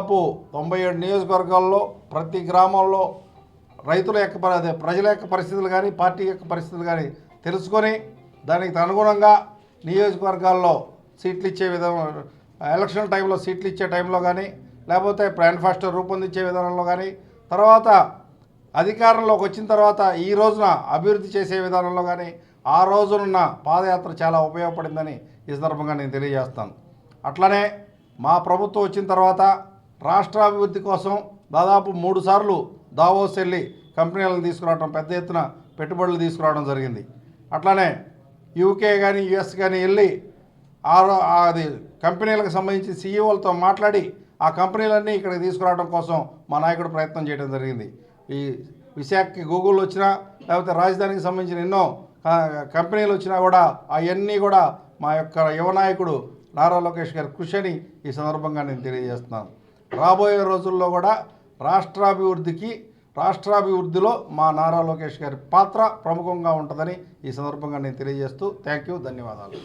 దాదాపు 97 నియోజకవర్గాల్లో ప్రతి గ్రామంలో రైతుల యొక్క ప్రజల యొక్క పరిస్థితులు కానీ పార్టీ యొక్క పరిస్థితులు కానీ తెలుసుకొని దానికి అనుగుణంగా నియోజకవర్గాల్లో సీట్లు ఇచ్చే విధంగా ఎలక్షన్ టైంలో సీట్లు ఇచ్చే టైంలో కానీ లేకపోతే మేనిఫెస్టో రూపొందించే విధానంలో కానీ తర్వాత అధికారంలోకి వచ్చిన తర్వాత ఈ రోజున అభివృద్ధి చేసే విధానంలో కానీ ఆ రోజునున్న పాదయాత్ర చాలా ఉపయోగపడిందని ఈ సందర్భంగా నేను తెలియజేస్తాను. అట్లనే మా ప్రభుత్వం వచ్చిన తర్వాత రాష్ట్ర అభివృద్ధి కోసం దాదాపు 3 సార్లు దావోస్ వెళ్ళి కంపెనీలను తీసుకురావడం, పెద్ద ఎత్తున పెట్టుబడులు తీసుకురావడం జరిగింది. అట్లనే యూకే కానీ యుఎస్ కానీ వెళ్ళి అది కంపెనీలకు సంబంధించి సీఈఓలతో మాట్లాడి ఆ కంపెనీలన్నీ ఇక్కడికి తీసుకురావడం కోసం మా నాయకుడు ప్రయత్నం చేయడం జరిగింది. ఈ విశాఖకి గూగుల్ వచ్చినా లేకపోతే రాజధానికి సంబంధించిన ఎన్నో కంపెనీలు వచ్చినా కూడా అవన్నీ కూడా మా యొక్క యువ నాయకుడు నారా లోకేష్ గారి కృషి అని ఈ సందర్భంగా నేను తెలియజేస్తున్నాను. రాబోయే రోజుల్లో కూడా రాష్ట్రాభివృద్ధిలో మా నారా లోకేష్ గారి పాత్ర ప్రముఖంగా ఉంటుందని ఈ సందర్భంగా నేను తెలియజేస్తూ థ్యాంక్ యూ, ధన్యవాదాలు.